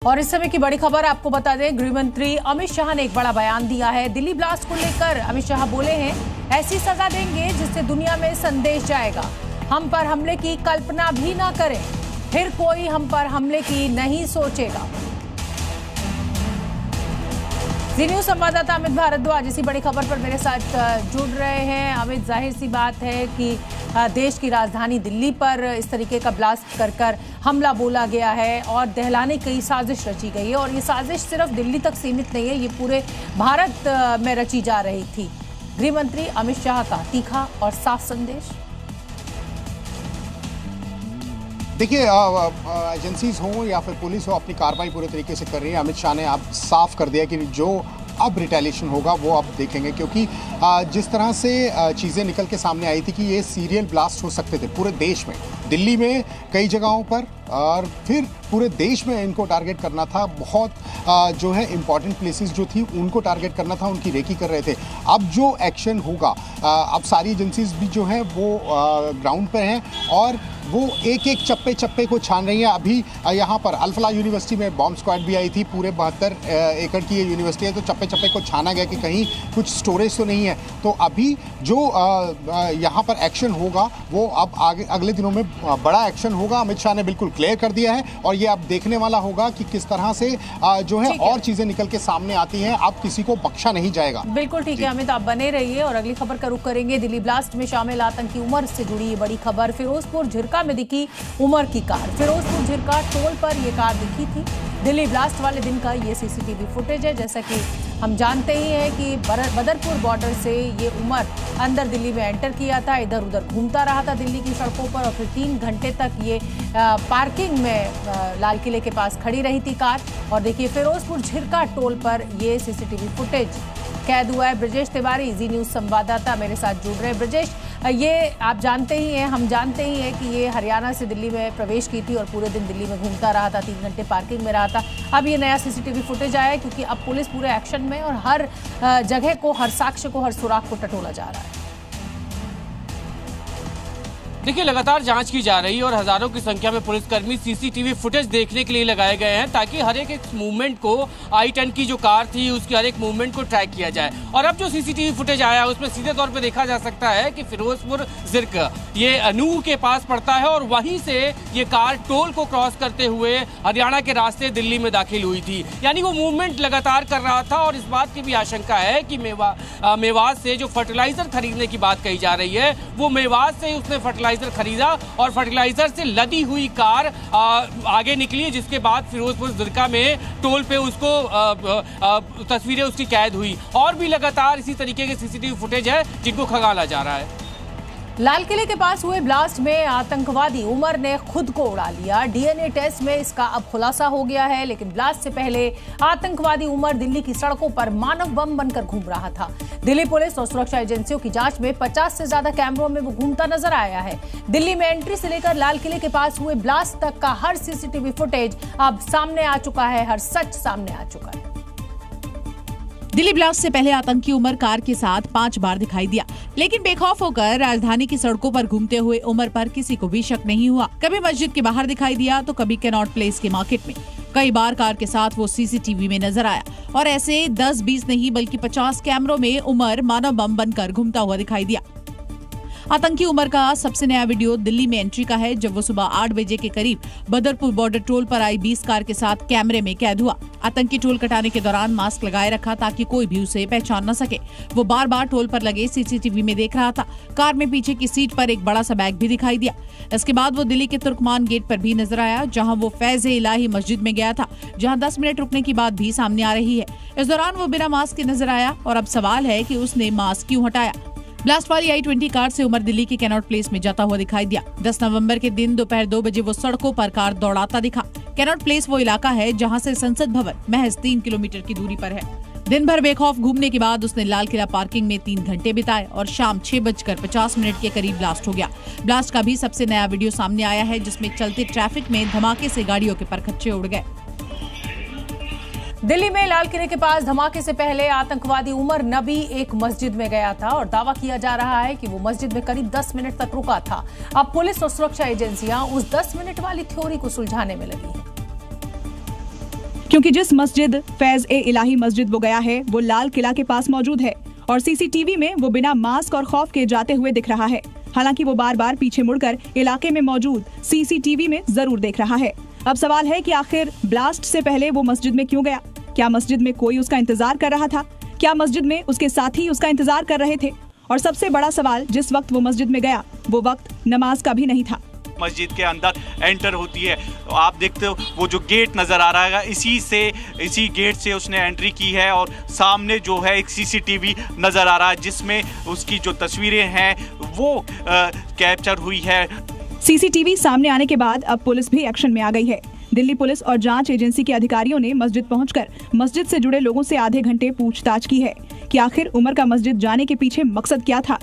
और इस समय की बड़ी खबर आपको बता दें, गृह मंत्री अमित शाह ने एक बड़ा बयान दिया है। दिल्ली ब्लास्ट को लेकर अमित शाह बोले हैं, ऐसी सजा देंगे जिससे दुनिया में संदेश जाएगा, हम पर हमले की कल्पना भी ना करें, फिर कोई हम पर हमले की नहीं सोचेगा। जी न्यूज संवाददाता अमित भारद्वाज इसी बड़ी खबर पर मेरे साथ जुड़ रहे हैं। अमित, जाहिर सी बात है कि देश की राजधानी दिल्ली पर इस तरीके का ब्लास्ट कर हमला बोला गया है और दहलाने की साजिश रची गई है, और ये साजिश सिर्फ दिल्ली तक सीमित नहीं है, ये पूरे भारत में रची जा रही थी। गृह मंत्री अमित शाह का तीखा और साफ संदेश। देखिए, एजेंसीज हो या फिर पुलिस हो, अपनी कार्रवाई पूरे तरीके से कर रही है। अमित शाह ने अब साफ कर दिया कि जो अब रिटेलिएशन होगा वो अब देखेंगे, क्योंकि जिस तरह से चीज़ें निकल के सामने आई थी कि ये सीरियल ब्लास्ट हो सकते थे पूरे देश में, दिल्ली में कई जगहों पर, और फिर पूरे देश में इनको टारगेट करना था। बहुत जो है इम्पॉर्टेंट प्लेसेस जो थी उनको टारगेट करना था, उनकी रेकी कर रहे थे। अब जो एक्शन होगा, अब सारी एजेंसीज भी जो है वो ग्राउंड पर हैं और वो एक एक चप्पे चप्पे को छान रही है। अभी यहाँ पर अल-फलाह यूनिवर्सिटी में बॉम्ब स्क्वाड भी आई थी, पूरे 72 एकड़ की ये यूनिवर्सिटी है, तो चप्पे चप्पे को छाना गया कि कहीं कुछ स्टोरेज तो नहीं है। तो अभी जो यहाँ पर एक्शन होगा वो अब आगे अगले दिनों में बड़ा एक्शन होगा। अमित शाह ने बिल्कुल क्लियर कर दिया है, और ये अब देखने वाला होगा कि किस तरह से जो है और चीज़ें निकल के सामने आती हैं। अब किसी को बख्शा नहीं जाएगा। बिल्कुल ठीक है अमित, आप बने रहिए और अगली खबर का रुख करेंगे। दिल्ली ब्लास्ट में शामिल आतंकी उमर से जुड़ी ये बड़ी खबर। फिरोजपुर झिरका में दिखी उमर की कार। फिरोजपुर झिरका टोल पर ये कार दिखी थी। दिल्ली ब्लास्ट वाले दिन का ये सीसीटीवी फुटेज है। जैसा कि हम जानते ही हैं कि बदरपुर बॉर्डर से ये उमर अंदर दिल्ली में एंटर किया था, इधर उधर घूमता रहा था दिल्ली की सड़कों पर, और फिर 3 घंटे तक ये पार्किंग में लाल किले के पास खड़ी रही थी कार। और देखिए, फिरोजपुर झिरका टोल पर ये सीसीटीवी फुटेज कैद हुआ है। ब्रजेश तिवारी जी न्यूज संवाददाता मेरे साथ जुड़ रहे हैं। ब्रजेश, ये आप जानते ही हैं, हम जानते ही हैं कि ये हरियाणा से दिल्ली में प्रवेश की थी और पूरे दिन दिल्ली में घूमता रहा था, 3 घंटे पार्किंग में रहा था। अब ये नया सीसीटीवी फुटेज आया है, क्योंकि अब पुलिस पूरे एक्शन में और हर जगह को, हर साक्ष्य को, हर सुराग को टटोला जा रहा है। देखिए, लगातार जांच की जा रही है और हजारों की संख्या में पुलिसकर्मी सीसीटीवी फुटेज देखने के लिए लगाए गए हैं, ताकि हर एक मूवमेंट को, I-10 की जो कार थी उसकी हर एक मूवमेंट को ट्रैक किया जाए। और अब जो सीसीटीवी फुटेज आया है उसमें सीधे तौर पे देखा जा सकता है कि फिरोजपुर झिरका ये नूह के पास पड़ता है, और वहीं से ये कार टोल को क्रॉस करते हुए हरियाणा के रास्ते दिल्ली में दाखिल हुई थी। यानी वो मूवमेंट लगातार कर रहा था। और इस बात की भी आशंका है कि मेवात से जो फर्टिलाइजर खरीदने की बात कही जा रही है, वो मेवात से उसने फर्टिलाइजर खरीदा और फर्टिलाइजर से लदी हुई कार आगे निकली, जिसके बाद फिरोजपुर झिरका में टोल पे उसको तस्वीरें उसकी कैद हुई। और भी लगातार इसी तरीके के सीसीटीवी फुटेज है जिनको खंगाला जा रहा है। लाल किले के पास हुए ब्लास्ट में आतंकवादी उमर ने खुद को उड़ा लिया। डीएनए टेस्ट में इसका अब खुलासा हो गया है, लेकिन ब्लास्ट से पहले आतंकवादी उमर दिल्ली की सड़कों पर मानव बम बनकर घूम रहा था। दिल्ली पुलिस और सुरक्षा एजेंसियों की जांच में 50 से ज्यादा कैमरों में वो घूमता नजर आया है। दिल्ली में एंट्री से लेकर लाल किले के पास हुए ब्लास्ट तक का हर सीसीटीवी फुटेज अब सामने आ चुका है, हर सच सामने आ चुका है। दिल्ली ब्लास्ट से पहले आतंकी उमर कार के साथ 5 बार दिखाई दिया, लेकिन बेखौफ होकर राजधानी की सड़कों पर घूमते हुए उमर पर किसी को भी शक नहीं हुआ। कभी मस्जिद के बाहर दिखाई दिया तो कभी कैनॉट प्लेस के मार्केट में। कई बार कार के साथ वो सीसीटीवी में नजर आया, और ऐसे 10-20 नहीं बल्कि 50 कैमरों में उमर मानव बम बनकर घूमता हुआ दिखाई दिया। आतंकी उमर का सबसे नया वीडियो दिल्ली में एंट्री का है, जब वो सुबह 8 बजे के करीब बदरपुर बॉर्डर टोल पर आई 20 कार के साथ कैमरे में कैद हुआ। आतंकी टोल कटाने के दौरान मास्क लगाए रखा ताकि कोई भी उसे पहचान न सके। वो बार बार टोल पर लगे सीसीटीवी में देख रहा था। कार में पीछे की सीट पर एक बड़ा सा बैग भी दिखाई दिया। इसके बाद वो दिल्ली के तुर्कमान गेट पर भी नजर आया, जहाँ वो फैज़-ए-इलाही मस्जिद में गया था, जहाँ 10 मिनट रुकने की बात भी सामने आ रही है। इस दौरान वो बिना मास्क के नजर आया, और अब सवाल है कि उसने मास्क क्यों हटाया। ब्लास्ट वाली I-20 कार से उमर दिल्ली के कैनॉट प्लेस में जाता हुआ दिखाई दिया। 10 नवंबर के दिन दोपहर 2 बजे वो सड़कों पर कार दौड़ाता दिखा। कैनॉट प्लेस वो इलाका है जहां से संसद भवन महज 3 किलोमीटर की दूरी पर है। दिन भर बेखौफ घूमने के बाद उसने लाल किला पार्किंग में 3 घंटे बिताए, और शाम 6:50 के करीब ब्लास्ट हो गया। ब्लास्ट का भी सबसे नया वीडियो सामने आया है, जिसमें चलते ट्रैफिक में धमाके से गाड़ियों के परखच्चे उड़ गए। दिल्ली में लाल किले के पास धमाके से पहले आतंकवादी उमर नबी एक मस्जिद में गया था, और दावा किया जा रहा है कि वो मस्जिद में करीब 10 मिनट तक रुका था। अब पुलिस और सुरक्षा एजेंसियां उस 10 मिनट वाली थ्योरी को सुलझाने में लगी हैं। क्योंकि जिस मस्जिद फैज-ए-इलाही मस्जिद वो गया है वो लाल किला के पास मौजूद है और सीसीटीवी में वो बिना मास्क और खौफ के जाते हुए दिख रहा है। हालांकि वो बार बार पीछे मुड़कर इलाके में मौजूद सीसीटीवी में जरूर देख रहा है। अब सवाल है कि आखिर ब्लास्ट से पहले वो मस्जिद में क्यों गया? क्या मस्जिद में कोई उसका इंतजार कर रहा था? क्या मस्जिद में उसके साथी उसका इंतजार कर रहे थे? और सबसे बड़ा सवाल, जिस वक्त वो मस्जिद में गया वो वक्त नमाज का भी नहीं था। मस्जिद के अंदर एंटर होती है, आप देखते हो वो जो गेट नज़र आ रहा है, इसी गेट से उसने एंट्री की है और सामने जो है एक सीसीटीवी नज़र आ रहा है जिसमें उसकी जो तस्वीरें हैं वो कैप्चर हुई है। सीसीटीवी सामने आने के बाद अब पुलिस भी एक्शन में आ गई है। दिल्ली पुलिस और जांच एजेंसी के अधिकारियों ने मस्जिद पहुंचकर मस्जिद से जुड़े लोगों से आधे घंटे पूछताछ की है कि आखिर उमर का मस्जिद जाने के पीछे मकसद क्या था।